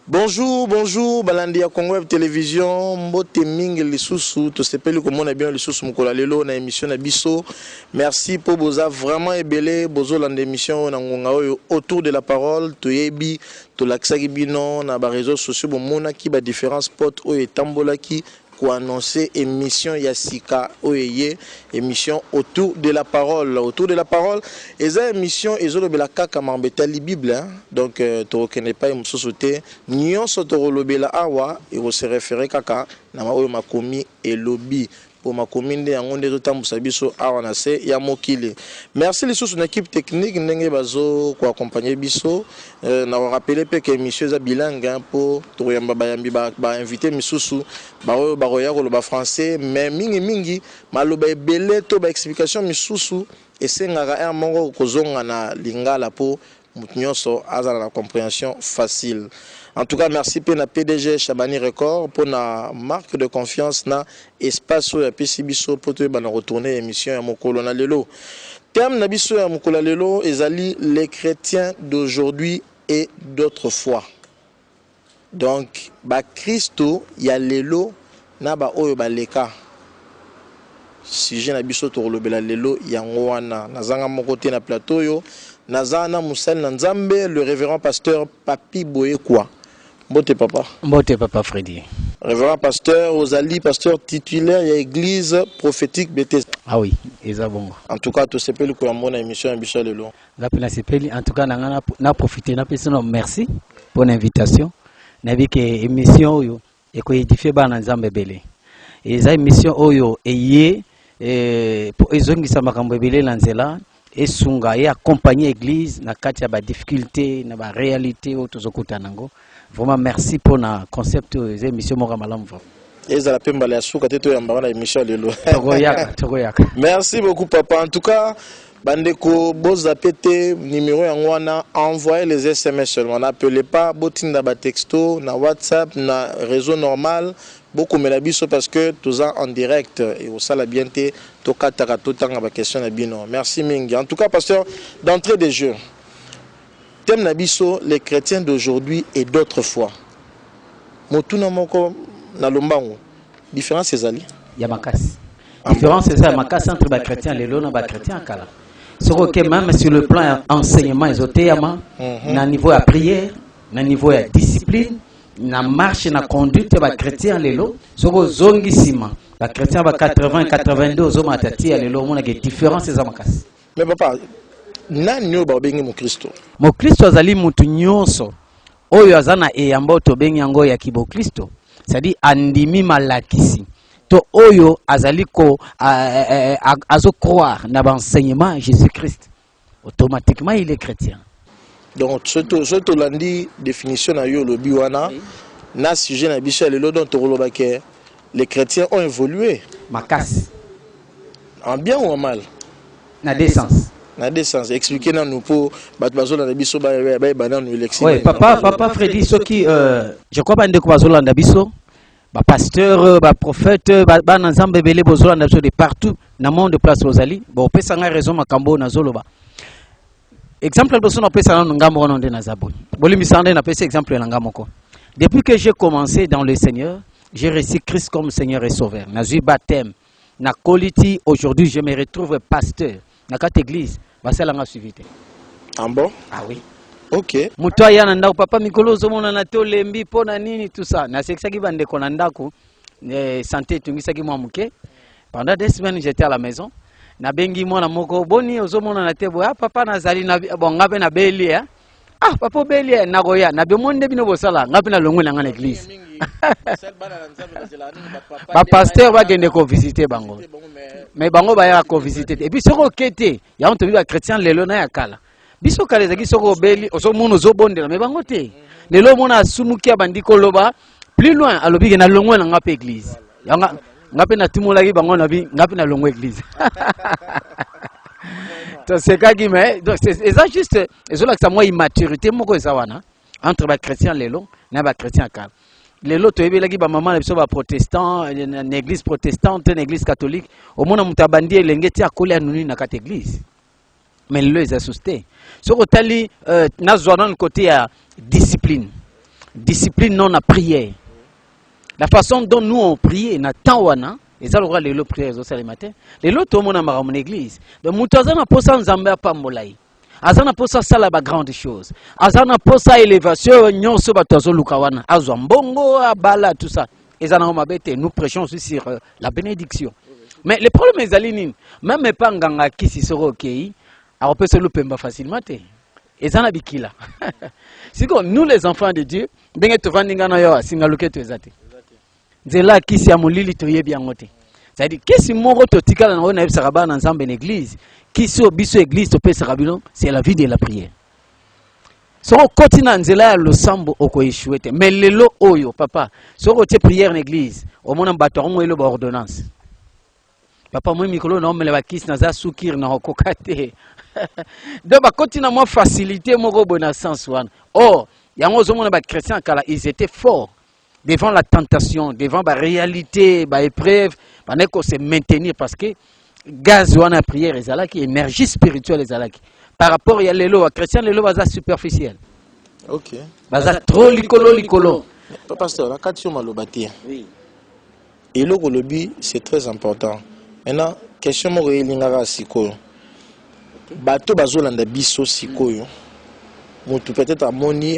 Bonjour, bonjour, Balandia Congo Web Télévision, Mbote Ming Lissousou, tout ce pays comme on a bien Lissousou Mkola Lelo, na émission na Bisso. Merci pour boza vraiment ébélé, bozo dans l'émission autour de la parole, to yebi, to l'aksagi bino, na ba réseaux sociaux, bon mona ki ba différents spots, ou tambola ki, pour annoncer émission Yassika Oyeye, émission autour de la parole. Autour de la parole, et cette émission est le belaka kamambeta li Bible, donc tu reconnais pas une société, nyon sotoro le bela awa et on se référer kaka na ma makomi et lobby. Pour ma commune de Yangonde Totambu Sabiso Awanase Yamokile. Merci les sous une équipe technique n'engé bazo pour accompagner Bisso. N'a rappelé que monsieur Zabilang pour Toyamba Bayambi ba invité Misusu baroya ko ba français mais mingi maloba belé to ba explication Misusu et sengara un mongo kozonga na lingala po mutunyoso azala la compréhension facile. En tout cas, merci pour la PDG Chabani Record pour la marque de confiance na espace ya PCBiso pour te retourner émission à Mokolo na lelo. Thème na biso ya Mokolo lelo ezali les chrétiens d'aujourd'hui et d'autrefois. Donc, ba Christo ya lelo na ba oyo ba leka. Sujet na biso to lobela lelo yango wana nazanga mokote na plateau yo nazana Moussel Nzambe le révérend pasteur Papi Boyekwa. Mbote papa Freddy. Révérend pasteur Ozali, pasteur titulaire de l'église prophétique Bethesda. Ah oui, exactement. En tout cas, tout ce pays qui a mon émission à Bichel Lelo. En tout cas, n'a profité, n'a personne merci pour l'invitation. N'a vu que émission yo et ko édifié ba Nzambe belé. Et za émission oyo eye pour ezongisa makambo belé lanzela et sunga et accompagner l'église na kati ya ba difficulté na ba réalité au tozokuta nango. Vraiment merci pour le concept des émissions Moramalam. Merci beaucoup papa. En tout cas, bandeko bozapete numéro yangwana envoyez les SMS seulement. N'appelez pas botinda ba texto na WhatsApp na réseau normal. Beaucoup me la biso parce que tous en direct et au sala bienté tokataka totanga ba question na bino. Merci mingi. En tout cas pasteur d'entrée des jeux. Thème nabiso les chrétiens d'aujourd'hui et d'autrefois. Motuna moko na lombango. Différence ezali. Ya makasi. Différence c'est makasi entre les chrétiens les lona ba chrétiens kala. Soko que même sur le plan enseignement esotéama, na niveau à prière, na niveau à discipline, na marche na conduite ba chrétiens lelo, soko zongisima. Ba chrétiens ba 80 82 zo matati lelo mona que différence c'est makasi. Mais papa nani oyo babengi mokristo? Mokristo azali mutu nyonso oyo azana eyamba tobengi yango ya kibokristo, c'est-à-dire andimi malakisi to oyo azali ko azo croire na l'enseignement Jésus-Christ, automatiquement il est chrétien. Donc ce landi définition na yo lobi wana na sujet na biso lelo don to lobake les chrétiens ont évolué makasi en bien ou en mal na décence. Expliquez-nous pour Batbazola Nabiso élection. Oui, papa Freddy, ce qui, je crois pas que Bazola Nabiso, pasteur, prophète, Nanzambe Bele Bozola Nabiso de partout, dans le monde de Place Rosalie. Bon, peut ça raison Makambo Nazoloba. Exemple de son appel ça Ngamo non de Nazabo. Bolimi Sande n'a pas exemple Nangamoko. Depuis que j'ai commencé dans le Seigneur, j'ai reçu Christ comme Seigneur et Sauveur. Nazu baptême, na quality aujourd'hui je me retrouve pasteur. Dans cette église, ça l'a suivi. Ah bon? Ah oui. Ok. Mutoya nanda papa mikolo zomona na to lembi pona nini tout ça. Na sekisa ki bande konanda ko santé tungisa ki mwamuke. Pendant 2 semaines j'étais à la maison. Na bengi mwana moko boni ozomona na tebo. Ah papa nazali na bon ngabe na beli hein. Ah papa beli na goya na be monde bino bosala ngabe na longwe na l'église. Ba pasteur va gende ko visiter bango. Mais bango ba ya ko visiter. Et puis soko kete, ya on te bi ba chrétien lelo na ya kala. Biso kala ezaki soko beli, oso muno zo bondela mais bango te. Lelo mona asumuki abandi koloba plus loin alobi ke na longwe na ngape église. Ya ngape na timola ki bango na bi ngape na longwe église. Donc c'est kaki mais donc c'est ça juste ezola que ça moi immaturité moko ezawana entre ba chrétien lelo na ba chrétien kala. Les lots ebelaki ba maman biso ba protestant une église protestante une église catholique au mona mutabandi elengeti akole anuni na kat église mais le les assusté so kotali na zona côté ya discipline discipline non à prière. La façon dont nous on prie, na tawana, et ça le roi les prières au le matin. Les lots tout le monde a mon église. Donc moutazana posa nzambe pa molai. Azana posa sala ba grande chose. Azana posa élévation nyonso batozo lukawana. Azwa mbongo abala tout ça. Et ça nous prêchons aussi sur la bénédiction. Mais le problème est que même pas nganga qui si sera ok, on peut se louper facilement. Et ça n'a bikila. C'est que nous les enfants de Dieu, bien que tu vas n'ingana yo singaluke tu ezate. Nzela qui si amulili toye bien ngote. C'est-à-dire que si moro to tikala na ona ebsaraba na nzambe l'église, qui so biso église to pe sarabilon, c'est la vie de la prière. So kotina nzela lo sambo oko échoué. Mais lelo oyo papa, so ko te prière en église, au mona bato ngo elo ba ordonnance. Papa moi mikolo na omele ba kis na za soukir na okokate. Donc ba kotina moi facilité moko bona sens wan. Oh, yango zo mona ba chrétien kala ils étaient forts devant la tentation, devant la réalité, la épreuve, il faut se maintenir parce que gaz ou la prière est là qui énergie spirituelle est là qui par rapport à l'élo, chrétien l'élo va superficiel. OK. Va trop licolo. Pasteur, la question malobati. Oui. Et le lobby c'est très important. Maintenant, question mo relingara sikoyo. Bato bazolanda biso sikoyo. Peut-être à moni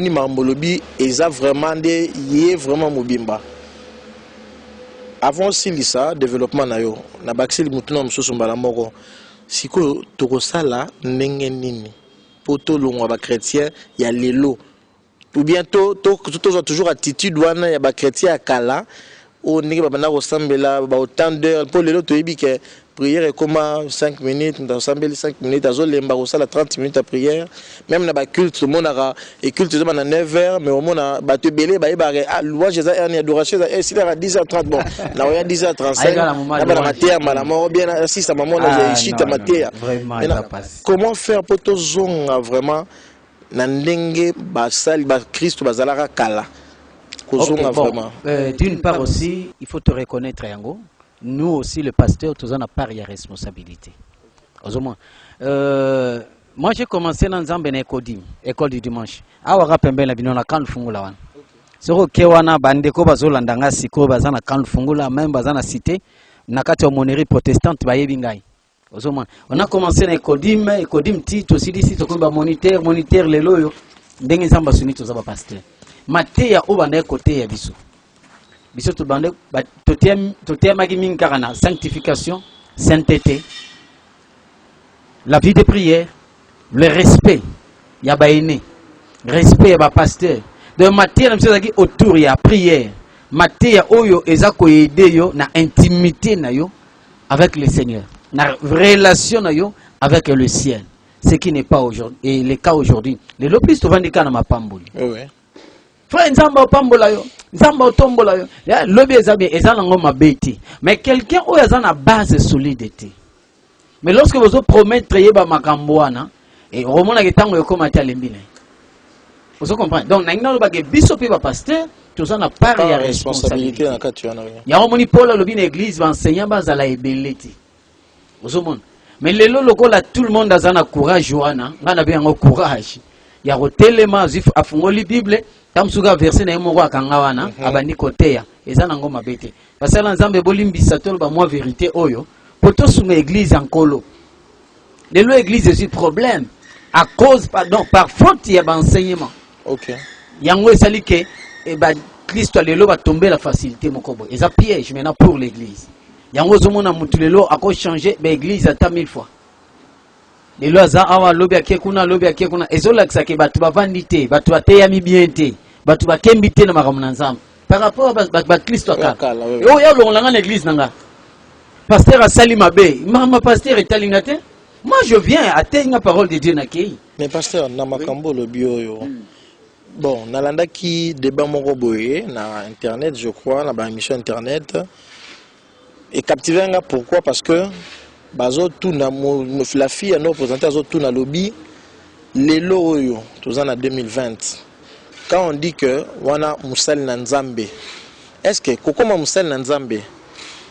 mamolobi eza vraiment des yé vraiment mobimba avant si lisa développement na yo na baxili mutuna msoso mbala moko siko tokosala ndenge nini poto longwa ba chrétien ya lelo ou bientôt toujours attitude wana ya ba chrétien kala o ndenge ba bana ko sambela ba autant d'heures pour lelo to yebi ke prière est comme 5 minutes, nous avons 5 minutes, nous avons 30 minutes à prière. Même dans le culte, le monde a et culte à 9 h, mais au monde a battu belé, louange, adoration, s'il est à 10h30, bon, là on est à 10h35, bien assiste à maman, comment faire pour tout zong vraiment, Nandenge, Basal, Christ, Bazalara, Kala. D'une part aussi, il faut te reconnaître, Yango. Nous aussi, le pasteur, tous en a part de responsabilité. Moi, j'ai commencé dans une école du dimanche. Awara pembe la binona kan fungula wan. Soko kewana bandeko bazolanda nga siko bazana kan fungula même bazana cité nakati ya monnerie protestante bayebi ngai. On a commencé dans écodim titre aussi d'ici to komba moniteur lelo yo ndenge nzamba suni to za ba pasteur. Mateya obanda côté ya biso. Biso to bande totem magiming karana sanctification, sainteté, la vie de prière, le respect, ya baïné, respect ya pasteur. De matière msezaki autour ya prière, matière oyo ezako aider yo na intimité na yo avec le Seigneur, na relation na yo avec le ciel. Ce qui n'est pas aujourd'hui et le cas aujourd'hui. Les lopis to vandika na mapamboli. Oui. Frère nzamba opambola yo. Nzamba otombola yo. Lobi ezabi ezanango mabeti. Mais quelqu'un où ezan na base solide. Mais lorsque vous promettre yeba makamboana et romona ketango yokoma ta lembine. Vous comprenez? Donc nangina lo bage biso pe ba pasteur, tous en a part ya responsabilité na katuana. Ya romoni Paul lobi na église va enseignant bazala ebeleti. Vous comprenez? Mais lelo lokola tout le monde azana courage wana, ngana be ngo courage. Ya rotelema zif afungoli Bible. Tamsuga verset na yemo kwa kangawana abandi koteya ezana ngoma bete basala nzambe bolimbisa tolo ba moi vérité oyo poto suma église enkolo lelo église est problème à cause pardon par faute ya enseignement. OK yango esali ke e ba Christ lelo ba tomber la facilité mokobo eza piège maintenant pour l'église yango zomona mutu lelo ako changer ba église ata 1000 fois. Lelo za awa lobi akekuna ezola kisake batu bavandi te batu bateya mibiente batu bakembi te na makambo na nzambe par rapport à Christ akala yo ya longolanga na église nanga pasteur asali mabe mama pasteur etalinga te moi je viens à tenir parole de Dieu na kei mais pasteur na makambo lobi oyo bon nalanda ki débat moko boye na internet je crois na ba émission internet et captivé nga pourquoi parce que bazo tuna la fille a nous présenté azo tuna lobby les loyo tous en 2020 quand on dit que wana musal na nzambe est-ce que kokoma musal na nzambe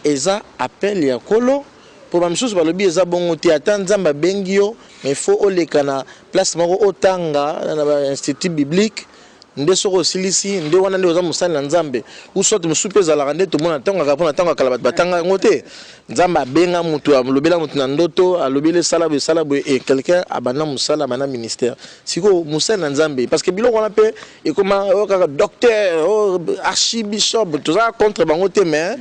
eza appel ya kolo pour ba misusu ba lobby eza bongo te ata nzamba bengio mais faut oleka na place moko otanga na ba institut biblique nde soko silisi nde wana nde oza musali na nzambe ou soit musupe za la rande to mona tanga kapona tanga kala batanga ngote nzamba benga mutu alobela mutu na ndoto alobele sala bo et quelqu'un abana musala abana ministère siko musali na nzambe parce que biloko wana pe et comme docteur archibishop tout ça contre bango te mais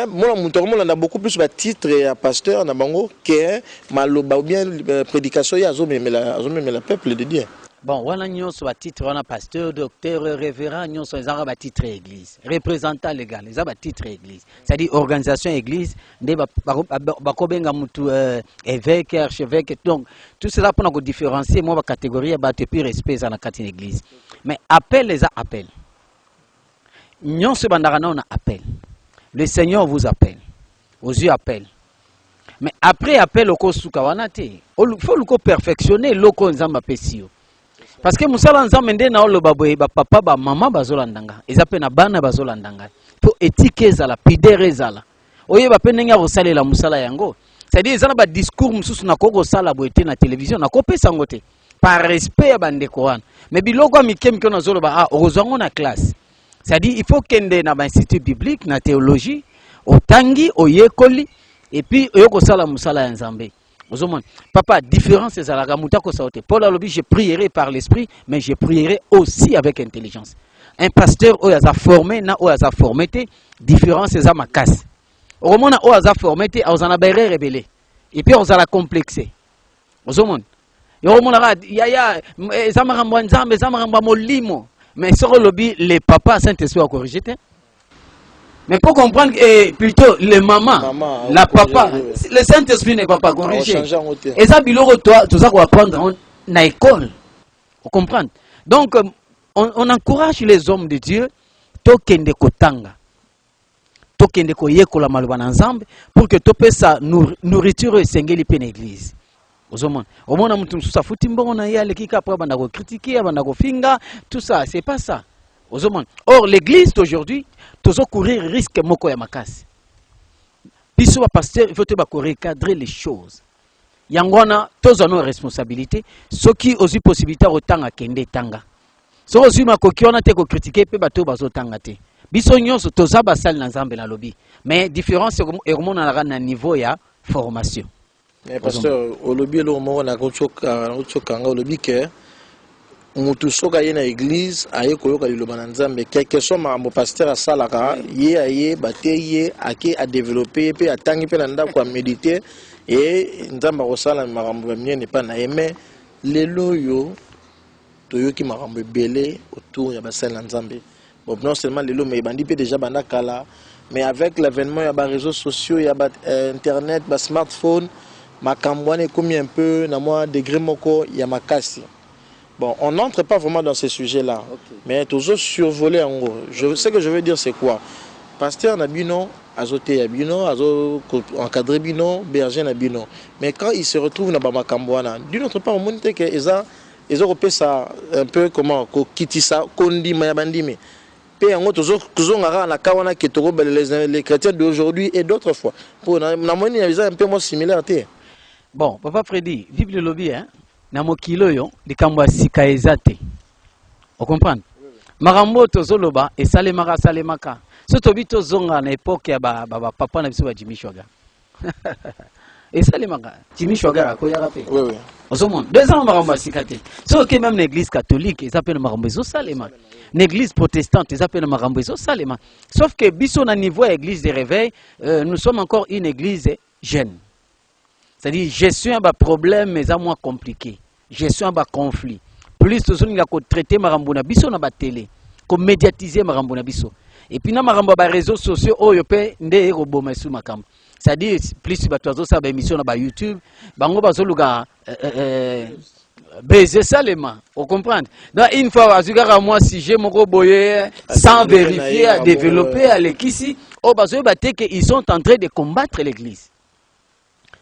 mona mutu mona na beaucoup plus ba titre ya pasteur na bango que maloba ou bien prédication ya azomemela peuple de Dieu. Bon, voilà nyonso ba titre wana pasteur, docteur, révérend nyonso ezanga ba titre église, représentant légal, ezanga ba titre église. C'est-à-dire organisation église, nde ba kobenga mutu évêque, archevêque. Donc tout cela pour nous différencier moi ba catégorie ba te puis respect za na kati église. Mais appel les appel. Nyonso bandara na appel. Le Seigneur vous appelle. Aux yeux appelle. Mais après appel au kosuka wana te. Il faut le perfectionner loko nzamba pesio. Parce que musala nzambe nde na oloba boye ba papa ba mama bazolandanga ezape na bana bazolandanga po éthique ezala pidere ezala oyeba pe ndenge akosalela musala yango c'est-à-dire ezala ba discours mususu na koko sala boye te na télévision na kopesa ngo te par respect ya bandeko wana mais biloko mike na zoloba ozwango na classe c'est-à-dire il faut kende na ba institut biblique na théologie otangi oyekoli et puis oyoko sala musala ya nzambe. Papa, différence c'est à la ramutako saote. Paul a dit je prierai par l'esprit, mais je prierai aussi avec intelligence. Un pasteur où il a formé, na où il a formé, différence c'est à ma casse. Au moment où il a formé, il a été rebellé. Et puis il a complexé. Au moment, il y a mais sur le lobby, les papas Saint-Esprit ont corrigé. Mais pour comprendre, plutôt les mamans, la papa, le Saint-Esprit n'est pas corrigé. Et ça, tout ça qu'on va apprendre dans l'école. Vous comprenez? Donc, on encourage les hommes de Dieu, tokende kotanga, tokende koyekola malobana ensemble, pour que topé sa nourriture sengeli pe l'église. Au moins, on a mutum sa futimbo na ya lekika après banda ko critiquer, banda ko finga, tout ça, c'est pas ça. Or, l'église d'aujourd'hui, toujours courir risque moko ya makasi. Biso ba pasteur, il faut te recadrer les choses. Yangwana, tous ont nos responsabilités. Ceux qui ont eu possibilité autant à kende tanga. Ceux qui ont eu te ko critiquer pe bato bazo tanga te. Biso nyonso toza basal na nzambe na lobby. Mais différence est vraiment na niveau ya formation. Mais pasteur, au lobby lo mo na kochoka au lobby que mutu soka ye na église aye koyoka liloba na nzambe quelque soit makambo pasteur asalaka ye aye bate ye ake a développer pe atangi pe na ndako a méditer et nzamba kosala makambo ya mienne pas na aimé lelo yo toyoki makambo belé autour ya basala nzambe bon non seulement lelo mais bandi pe déjà banda kala mais avec l'avènement ya ba réseaux sociaux ya ba internet ba smartphone makambo wana komi un peu na moi degré moko ya makasi. Bon, on n'entre pas vraiment dans ces sujets-là, okay. Mais toujours survoler en gros. Ce que je veux dire, c'est quoi? Pasteur Nabino, azoté Nabino, azo encadré Bino, berger Nabino. Mais quand il se retrouve dans Bamakambouana, d'une autre part, on montre que ils ont repéré ça un peu comment, Kitisa, Kondi, Mayabandimi. Puis en gros, toujours la Kawana qui est les chrétiens d'aujourd'hui et d'autres fois. Pour la monnaie, il y a un peu moins similaire. Bon, Papa Freddy, vive le lobby, hein? Na mokilo yo likambo sika ezate. Vous comprenez? Marambo tozoloba esalemaka salemaka. So tobi tozonga na époque ya ba papa na biso ba Jimmy Shwaga. Esalemaka. Jimmy Shwaga akoyaka pe. Oui oui. Osomon, deux ans marambo sikate. So que même l'église catholique, ils appellent marambo zo salema. L'église protestante, ils appellent marambo zo salema. Sauf que biso na niveau église de réveil, nous sommes encore une église jeune. C'est-à-dire gestion ba problème mais à moins compliqué. Gestion ba conflit. Plus tout ça, il a traité marambo na biso na ba télé, comme médiatiser marambo na biso. Et puis na marambo ba réseaux sociaux oh yope nde roboma sou makambo. C'est-à-dire plus ba tozo sa ba émission na ba YouTube, bango bazoluga baiser salement. Vous comprenez? Donc une fois azugara moi si j'ai mon boye sans vérifier à développer à l'équisi, oh bazo ba te que ils sont en train de combattre l'église.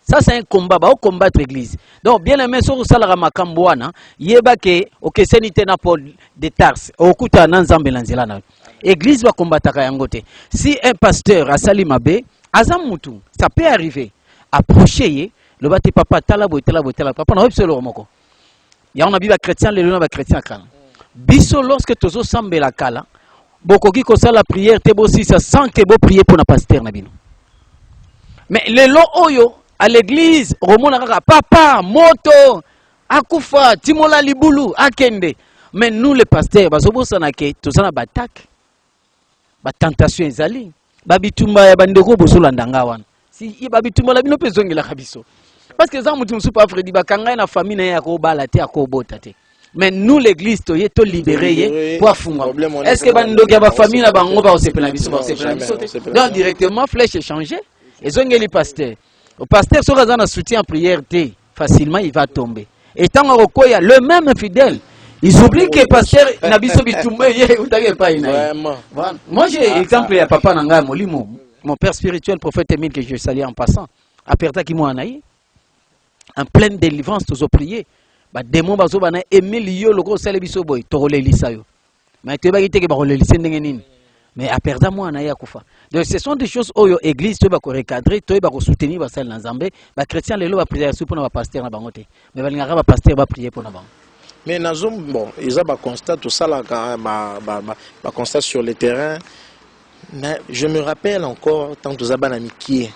Ça c'est un combat, bah, combattre l'église. Donc bien aimé sur salara makambouana, yeba ke okesenite na Paul de Tarse, okuta nanzambe lanzelana. Église va combattre kayangote. Si un pasteur a salimabe, azamutu, ça peut arriver. Approcher le bate papa tala papa na obselo moko. Ya on a biba chrétien le lona ba chrétien kan. biso lorsque tozo sambela kala bokoki kosala la prière te bosisa sans que bo prier pour na pasteur na bino. Mais le lo oyo à l'église romona kaka papa moto akufa timola libulu akende. Mais nous les pasteurs bazobosana ke tozana batak ba tentation ezali babitumba ya bandeko bozolanda ngawana si babitumba la bino pe zongela kabiso parce que ça mutu musupa Fredi bakanga na famille na yako bala te akobota te. Mais nous l'église toye to libérer pour afunga. Est-ce que bandoki ba famille na bango ba osepela biso ba osepela biso te. Donc directement flèche échanger et zongeli pasteur. Au pasteur sera dans un soutien en prière te facilement il va tomber. Et tant rokoya le même fidèle ils oublient que pasteur na biso bitumba ye utake pa ina. Vraiment. Moi j'ai exemple ya papa nanga molimo mon père spirituel prophète Émile que je salue en passant. Aperta ki mo anayi en pleine délivrance tous prier. Ba démon bazo bana Emilio loko sale biso boy to relelisa yo mais te ba kiteke ba relelisa ndenge nini mais aperda moi na ya kufa. Donc ce sont des choses oyo église to ba ko recadrer to ba ko soutenir ba sale na Nzambe ba chrétien lelo ba prier pour na ba pasteur na bango te mais ba lingaka ba pasteur ba prier pour na bango. Mais nazom bon ils a ba constat tout ça là ba constat sur le terrain. Je me rappelle encore tant que zabana mikie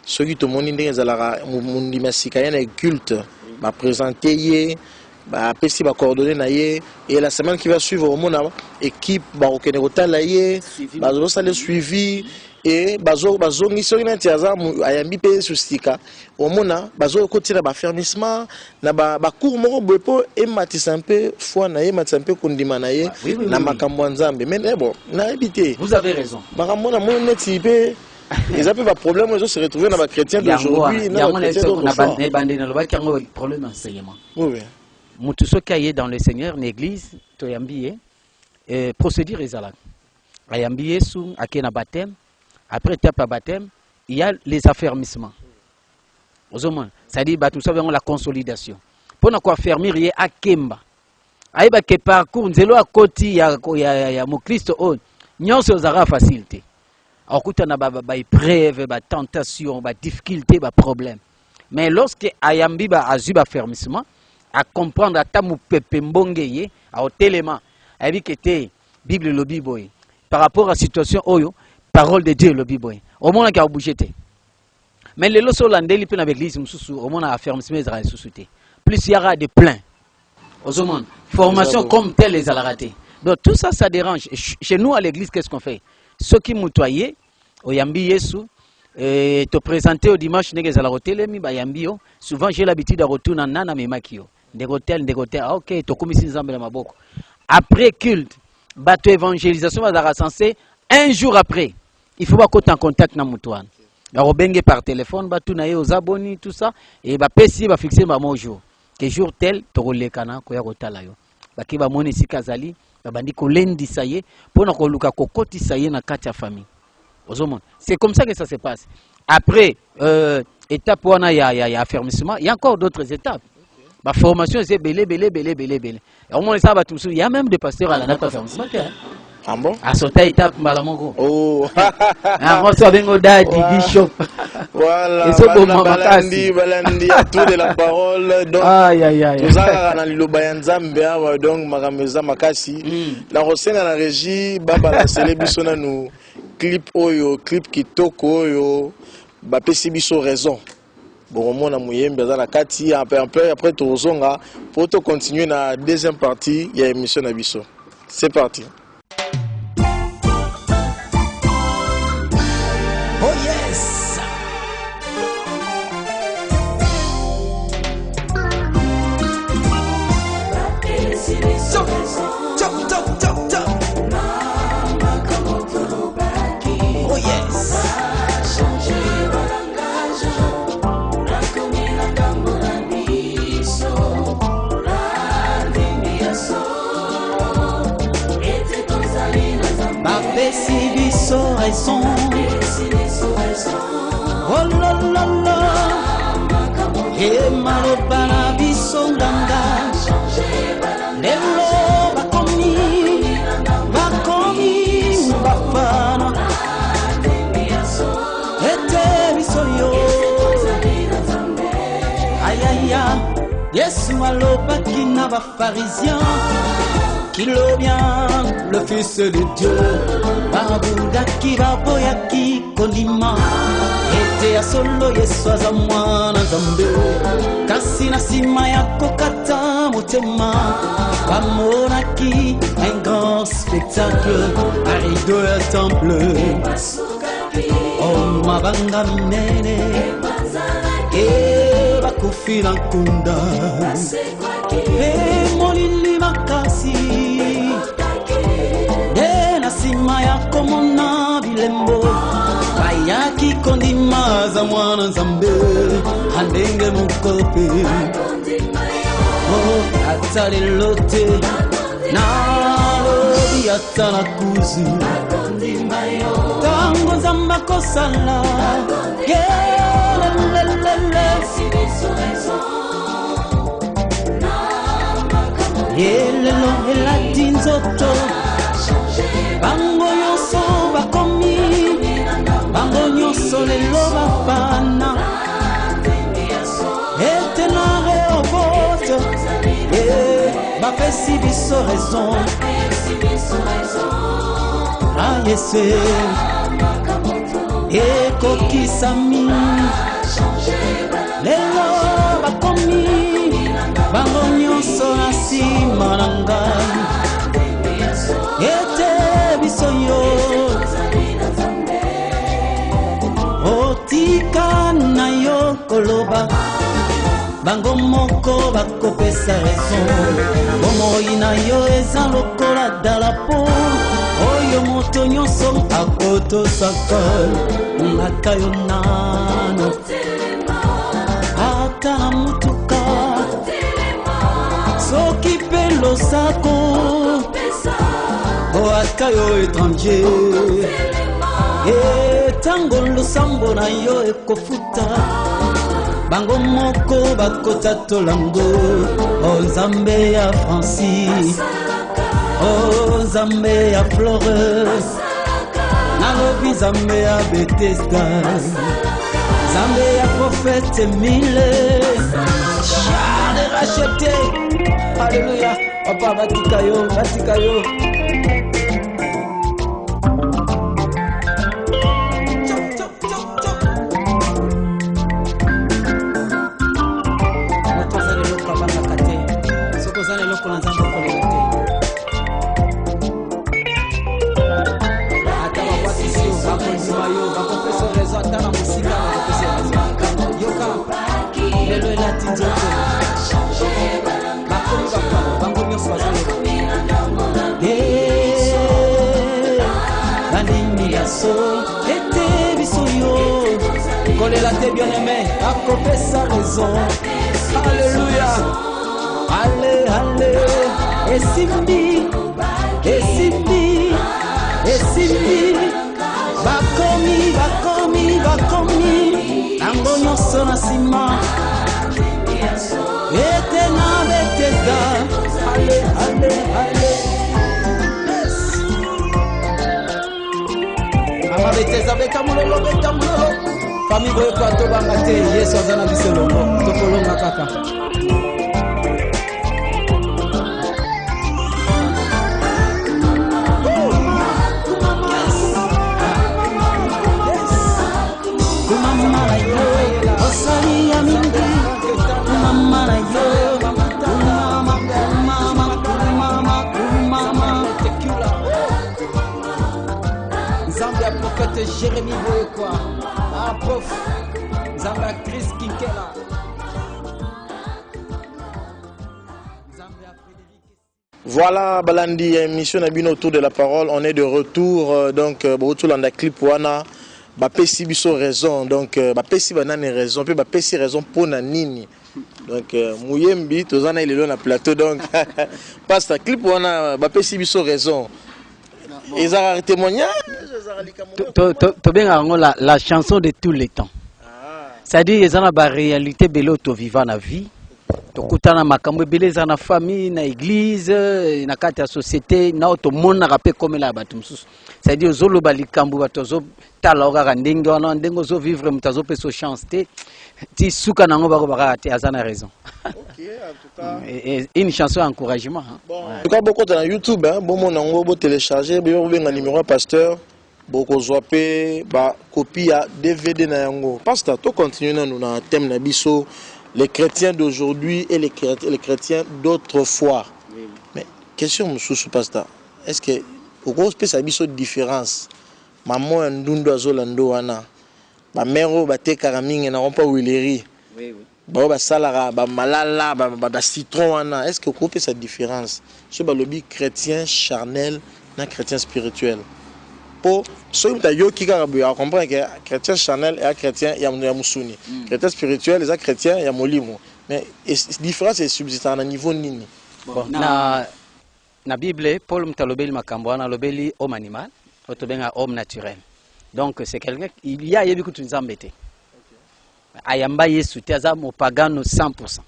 ceux qui to moni ndenge zalara mundi masika yana culte va présenter yé va pesi va coordonner na yé et la semaine qui va suivre au mon équipe va reconnaître la yé va ça le suivi et bazo ngi soki na tiaza ayambi pe sustika au mona bazo continuer ba fermissement na ba cours moko bepo et matisa un peu foi na yé matisa un peu kondima na yé na makambo nzambe mais bon na habité vous avez raison makambo na mon neti pe ils ont pas problème, ils se retrouver dans les chrétiens d'aujourd'hui. Il y a un problème d'enseignement. Oui. Tout ce qui est dans le Seigneur, l'église, procédure ezalak. Ayambié sous akena baptême, après tape baptême, il y a les affermissements. Ça dit tout ça la consolidation. Pour ne quoi fermer rien à Kemba. Aïba ke parcours nzelo a koti ya mon Christ on. Nyon se zara facilité. Okuta na ba épreuve, ba tentation, ba difficulté, ba problème. Mais lorsque ayambi ba azu ba fermissement, à comprendre à tamu pepe mbongeye, à otelema, a dit que te Bible le biboy. Par rapport à la situation oyo, parole de Dieu le biboy. Au moins qui a bougé te. Mais les loso landeli pe na l'église mususu, au moins a fermissement Israël susute. Plus il y aura des pleins. Aux hommes, formation comme telle les a raté. Donc tout ça, ça dérange. Chez nous à l'église, qu'est-ce qu'on fait? Ceux qui moutoyaient, au Yambi Yesu, te présenter au dimanche, souvent j'ai l'habitude de retourner dans Nana Memakio. Des hôtels, ok, tu commis Nzambe ma boko. Après culte, bateau évangélisation va rassembler un jour après. Il faut pas qu'on en contact na moutouane. Alors bengue par téléphone, batou na aux abonnés, tout ça, et ba PC va fixer ma mon jour. Que jour tel, tu relekana, koya rotala yo. Baki ba moni si kazali. Pour c'est comme ça que ça se passe. Après, étape où il y a affermissement, il y a encore d'autres étapes. La formation, c'est belé. Il y a même des pasteurs à la date affermissement. Ah bon? À cette étape, malamongo. Oh. On se bengo dadi bishop. Voilà. Balandi à tout de la parole. Donc, nous avons le Bayanzambe, donc Marameza Makasi. La recette à la régie, Baba la célébration nous clip oyo, clip kitoko oyo, Bapesi biso raison. Bon, mon amour, dans la Kati, après tout zonga, pour te continuer dans la deuxième partie, il y a émission Nabiso. C'est parti. Raison. Oh la la la. Et maloba na biso nganga. Lelo bakomi bafana. Ete biso yo. Aïe aïe aïe. Yesu aloba kina ba pharisien. Kilo bien, le fils de Dieu. Babudaki baboyaki kondima. Ete ya solo Yesu aza mwana Nzambe. Kasi na sima ya kokata motema. Bamonaki un grand spectacle. A rideau ya temple. Oh mabanga minene. E bakufi na nkunda. E molili makasi. De na sima ya komona bilembo. Bayaki kondima za mwana Nzambe. Handenge mukope. Oh atale lote. Na lobi atana kuzu. Tango Nzambe kosala. Yelelo elati nzoto. Bango nyonso bakomi. Bango nyonso lelo bafana. Etena rehobote. Bapesi biso raison. Ah yese. Ekokisami. Lelo bakomi. Bango nyonso na nsima na ngai. Ete biso yo. Otika na yo koloba. Bango moko bakopesa raison. Bomoi na yo eza lokola dalapo. Oyo moto nyonso akotosaka. Ata yo nano. Ata na mutuka. Soki pe losako. O ata yo étranger. Tango losambo na yo ekofuta. Bango moko bakota tolango. O Nzambe ya Francis. O Nzambe ya Flores. Nalobi Nzambe ya Bethesda. Nzambe ya prophète Emile. Chade racheté. Alléluia. Papa batika yo, batika yo. Ete biso yo. Kolela te bien-aimé. Akopesa raison. Alléluia. Allez, allez. Esimbi. Esimbi. Esimbi. Bakomi, bakomi, bakomi. Tango nyonso na nsima. Ete na Bethesda. Allez, allez, allez. Mama Bethesda beta mulolo, beta mulolo. Famille boye kwa tobanga te. Yesu azana biso longo. Tokolonga kaka. Kumama yo. Osali ya mingi. Kumama yo. Kumama, kumama, kumama, kumama. Nzambe ya prophète Jérémie boye kwa. Ah prof. Nzambe actrice Kinkela. Voilà, Balandi, émission Nabino autour de la parole. On est de retour, donc, retour dans la clip Wana. Bapesi biso raison, donc, Bapesi banane raison, puis Bapesi raison pour Nanini. Donc, Mouyembi, Tozana il est là dans le plateau, donc, passe ta clip Wana, Bapesi biso raison. Ils ont témoignage. Tu bien la chanson de tous les temps. C'est-à-dire, ils ont la réalité de l'auto vivant la vie. tokutana makambo ebele za na famille na église na kati ya société na otomonaka mpe komela bato mosusu c'est-à-dire ozoloba likambo bato ozotala okaka ndenge wana ndenge ozovivre moto azopesa chance te ti suka nango bakobaka te aza na raison. Et une chanson d'encouragement. En tout cas, beaucoup dans YouTube, bon nango bo télécharger, benga numéro pasteur, beaucoup zoapé, ba copie à DVD na yango. Pasteur, to continue na nous thème na biso les chrétiens d'aujourd'hui et les chrétiens d'autrefois. Oui. Mais question monsieur pasteur, est-ce que au gros peut ça biso différence? Maman ndundo azolando wana. Ba mero ba te karaminga na rompa wileri. Oui oui. Ba salara ba malala ba citron wana. Est-ce que vous comprenez cette différence? Ce ba lobby chrétien charnel na chrétien spirituel. Pour ceux qui comprendre que chrétien charnel et chrétien ya musuni. Chrétien spirituel et chrétien ya molimo. Mais la différence est subsistant à niveau nini. Bon, na Bible Paul mtalobeli makambo na lobeli homme animal, otobenga homme naturel. Donc c'est quelqu'un il y a yebi kutu nzambe te. Ayamba Yesu te aza mopagano 100%.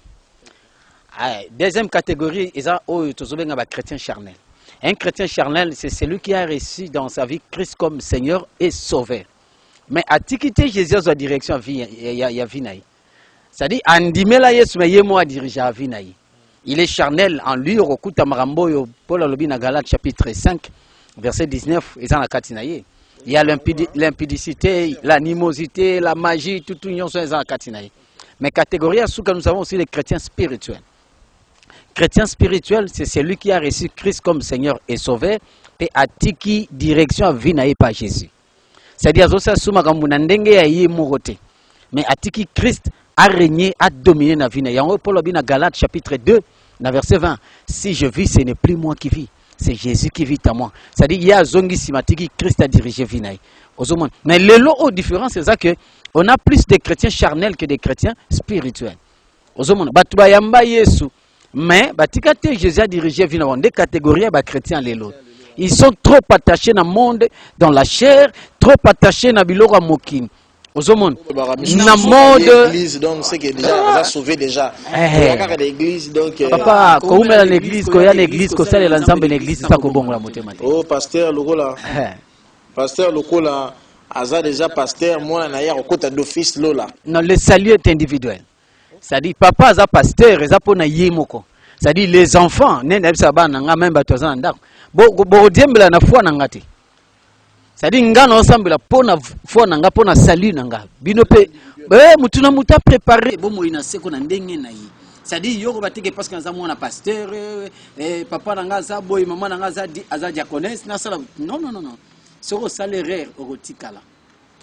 Deuxième catégorie, ils ont tozobenga ba chrétien charnel. Un chrétien charnel, c'est celui qui a reçu dans sa vie Christ comme Seigneur et Sauveur. Mais à quitter Jésus en direction ya vinaï. C'est-à-dire andimela Yesu mais yemo a dirigé à vinaï. Il est charnel en lui okuta marambo yo Paul alobi na Galates chapitre 5 verset 19 ils en la katinaye. Il y a l'impudicité, l'animosité, la magie, tout union sont en katinaye. Mais catégorie à sous que nous avons aussi les chrétiens spirituels. Chrétien spirituel, c'est celui qui a reçu Christ comme Seigneur et Sauveur et a tiki direction à vinaï par Jésus. C'est-à-dire mais a tiki Christ a régné, a dominé na vinaï. En Paul na Galates chapitre 2, verset 20. Si je vis, ce n'est plus moi qui vis, c'est Jésus qui vit à moi. C'est-à-dire il y a zongi simatiki Christ a dirigé vinaï. Mais le lot aux différences, c'est ça que on a plus de chrétiens charnels que des chrétiens spirituels. Batuba yamba Yesu. Mais Jésus a dirigé dans des catégories de chrétiens les autres. Ils sont trop attachés dans le monde, dans la chair, trop attachés dans le mokin. Dans le monde. L'église, donc c'est que déjà sauvé déjà. Il y a l'église donc. Papa, quand on est l'église, quand il y a l'église, quand c'est l'ensemble de l'église, c'est pas comme bon la moitié. Oh pasteur Lokola. Pasteur Lokola, Aza déjà pasteur, moi naïa au côté d'office Lola. Non, le salut est individuel. C'est-à-dire papa est pasteur, il est na yemoko. C'est-à-dire les enfants, même batoza ndako. Bo diembela na foi nangati. C'est-à-dire ngana ensemble la pona foi nanga pona salut nanga. Binope mutuna muta préparé bo moina seko na ndenge na yi. C'est-à-dire yoko batike parce que nzamu na pasteur papa nanga za boy maman nanga za diaconesse na sala non. Soko salaire erotikala.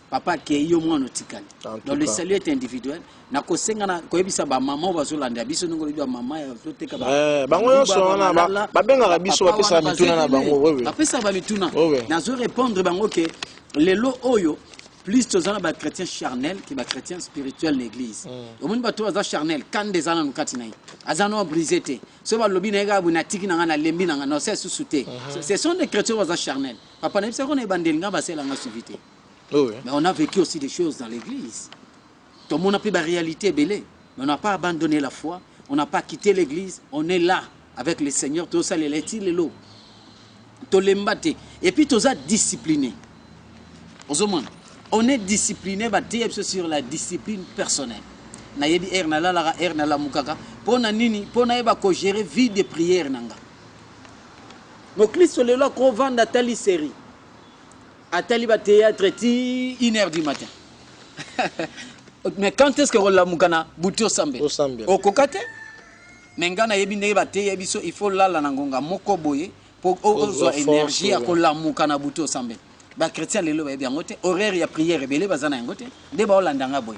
Papa qui est yo mwana otikali. Donc le salut est individuel. Na kosenga na koyebisa ba maman bazolanda biso ngolo bi maman ya toteka ba. Bango yo so na ba benga biso ba pesa mituna na bango wewe. Ba pesa ba mituna. Na zo répondre bango que les lo oyo plus tozana ba chrétien charnel que ba chrétien spirituel l'église. Au monde ba to za charnel kan des ana nukati nai. Azano brisé te. So ba lobi na ga bu na tiki na lembi na no c'est sous-souté. Ce sont des chrétiens za charnel. Papa na bisa ko na bandelinga ba sela nga suvité. Oui. Mais on a vécu aussi des choses dans l'église. Tout le monde a pris la réalité belée. Mais on n'a pas abandonné la foi. On n'a pas quitté l'église. On est là avec le Seigneur. Tout ça, les l'eau. Tout l'embâté. Et puis tout ça discipliné. On est discipliné sur la discipline personnelle. Nayebi erna la erna la mukaka. Pona nini pona eba ko gérer vie de prière nanga. Mo Christ le lo ko vanda tali série. À Taliba théâtre 1h du matin. Mais quand est-ce que la mukana buto sambe? Au kokate? Mengana yebi neba te yebiso il faut la nangonga moko boye pour ozo énergie à la mukana buto sambe. Ba chrétien lelo ba bien ngote horaire ya prière belé bazana ngote de ba olandanga boy.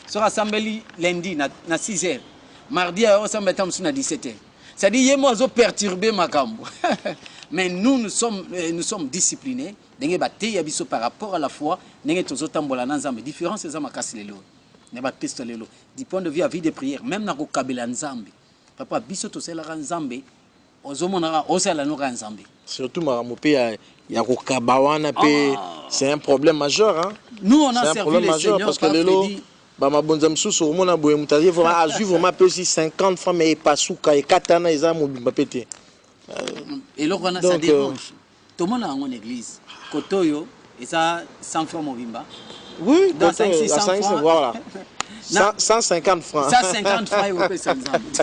So rassembeli lundi na 6h. Mardi on s'en mettam sur na 17h. Ça dit yemo zo perturber makambo. Mais nous sommes disciplinés. Par rapport à la foi, différence c'est ça du point de vue à vie de prière, même dans le kabila nzambe. Papa biso to sela nzambe, ozomona osela no nzambe. Surtout maramopé ya kokabawana pe c'est un problème majeur hein. Nous on a servi le Seigneur parce que Bah ma bonne zam sous mon aboye mutazie vraiment à suivre vraiment peu 50 francs mais pas souka et katana ils ont mobile pété. Et là on a ça dérange. Tout le monde a en église. Kotoyo et ça 100 francs mobimba. Oui, dans 500 francs. Voilà. 150 francs. 150 francs européens,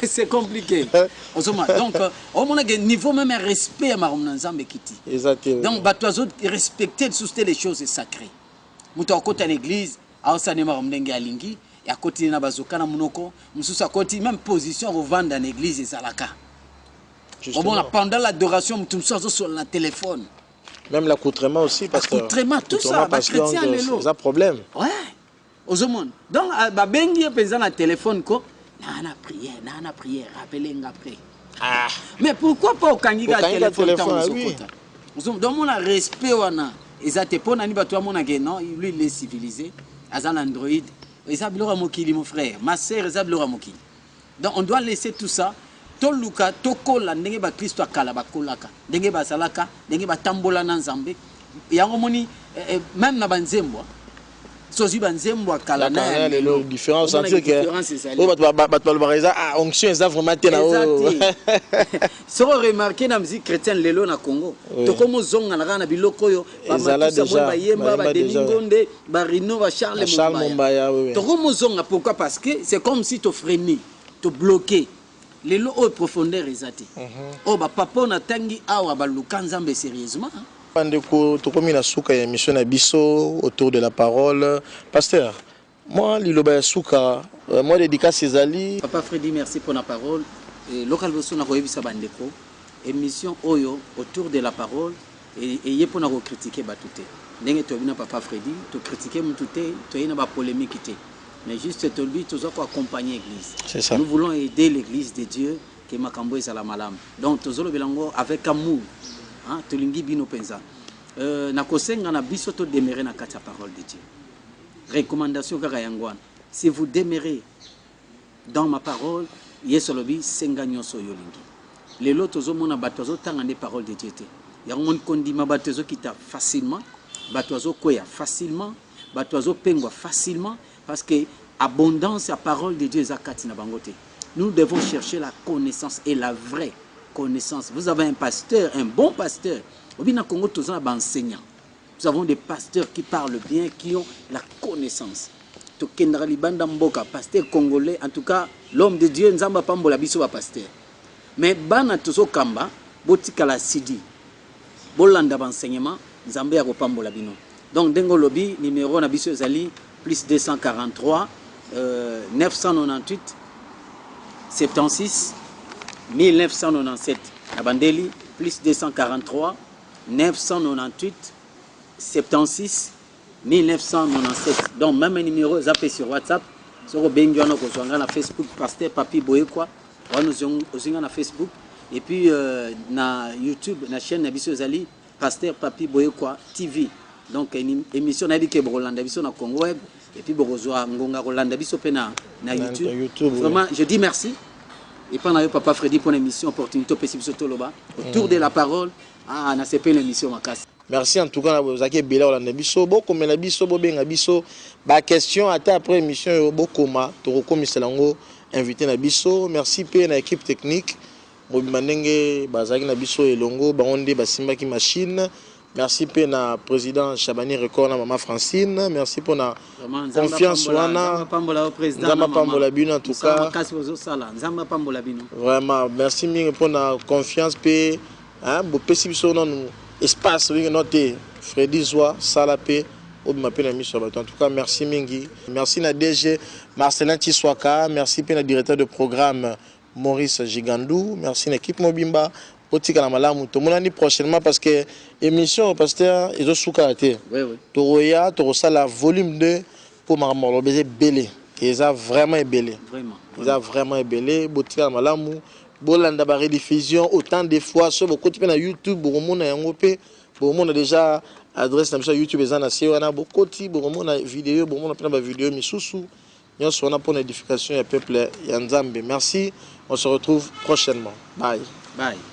c'est compliqué. Donc, au moins, niveau même respect à Maromnanzambe Kiti. Exactement. Donc, bah, toi, respecter, soutenir les choses sacrées. Mouta côté à l'église, à Osane Maromnenge Alingi, et à côté de Bazoka na Munoko, Moussou à côté, même position, vous vendez dans l'église et Zalaka. Au moins, pendant l'adoration, tout ça sur le téléphone. Même l'accoutrement aussi, parce que. L'accoutrement, tout ça, bah, chrétien, c'est un problème. Ouais. Aux hommes. Donc, bengi pesant le téléphone ko, nana prière, rappelez après. Ah. Mais pourquoi pas au kangiga téléphone tant oui. Donc on a respect wana. Ezate pona ni bato amona ke non, lui il est civilisé. Azan Android, ezablo mokili mon frère, ma sœur ezablo mokili. Donc on doit laisser tout ça. Toluka tokola ndenge ba Kristo akala bakolaka. Ndenge ba salaka, ndenge ba tambola na Nzambe. Yango moni même na banzembo. Sozi banzembo akala na les différences sentir que onction est vraiment tena so remarquer na musique chrétienne lelo na Congo to comme zonga na biloko yo ba yemba ba Deningonde ba Rino ba Charles Mombaya to comme zonga pourquoi parce que c'est comme si to freiner to bloquer lelo au profondeur ezati oh ba papa na tangi awa ba lukanzambe sérieusement. Pandeko tokomi na suka ya mission na biso autour de la parole. Pasteur, moi liloba ya suka, moi dédicace ezali. Papa Freddy, merci pour la parole. Et local bosso na koyebisa bandeko émission oyo autour de la parole et yepona ko critiquer batute. Ndenge to bina Papa Freddy, to critiquer mutute, to yena ba polémique té. Mais juste to lui to ko accompagner l'église. C'est ça. Nous voulons aider l'église de Dieu que makambo ezala malam. Donc tozolo belango avec amour. Hein, tolingi bino penza. Na kosenga na biso to demeurer na kati ya parole de Dieu. Recommandation kaka yangwana. Si vous demeurez dans ma parole, yesolobi senga nyonso yolingi. Lelo tozo mona batozo tanga ne parole de Dieu te. Yangon kondima batozo kita facilement, batozo koya facilement, batozo pengwa facilement parce que abondance à parole de Dieu zakati na bangote. Nous devons chercher la connaissance et la vraie connaissance. Vous avez un pasteur, un bon pasteur. Au Congo, tous les enseignants. Nous avons des pasteurs qui parlent bien, qui ont la connaissance. Pasteur congolais, en tout cas, l'homme de Dieu, Nzamba Pambola biso ba pasteur. Mais bana tozo kamba, botika la sidi. Bolanda enseignement, Nzamba ya Pambola bino. Donc dengo lobby numéro na biso zali plus 243 998 76 1997 à Bandeli, plus 243 998 76 1997. Donc même un numéro zappé sur WhatsApp, sur Benguano Kozwanga na Facebook, Pasteur Papi Boyekwa, nous na Facebook et puis na YouTube, na chaîne Nabiso Zali, Pasteur Papi Boyekwa TV. Donc une émission na dit que Rolanda Biso na Congo Web et puis Borozwa Ngonga Rolanda Biso na YouTube. Vraiment, je dis merci. Et pendant Papa Freddy pour l'émission opportunité autour de la parole on a fait l'émission Makas. Merci en tout cas vous avez belé Rolanda Biso beaucoup mais la biso benga biso ba question après émission bokoma to rekomiselango invité na biso merci pe na équipe technique Mobimandenge bazaki na biso elongo bangonde basimba ki machine. Merci pour le président Chabani Record, maman Francine. Merci pour la confiance. En tout cas. Vraiment, merci pour la confiance. Espace, noté Freddy Zoua, Salapé, en tout cas, merci Mingi. Merci na DG Marcelin Tiswaka. Merci pour le directeur de programme Maurice Gigandou. Merci l'équipe Mobimba. Prochainement parce que l'émission pasteur ils ont sous-caractère. Toroya, Torosala volume 2 pour Marmolo baiser belé. Ils ont vraiment belé. Ils ont vraiment belé. Botika malamu, bolanda ba rediffusion autant de fois sur beaucoup de YouTube, beaucoup na yangope, beaucoup na déjà adresse na YouTube ezana siwana beaucoup ti beaucoup na vidéo, beaucoup na pena vidéo misusu. Nous sommes pour l'édification du peuple Yanzambe. Merci. On se retrouve prochainement. Bye. Bye.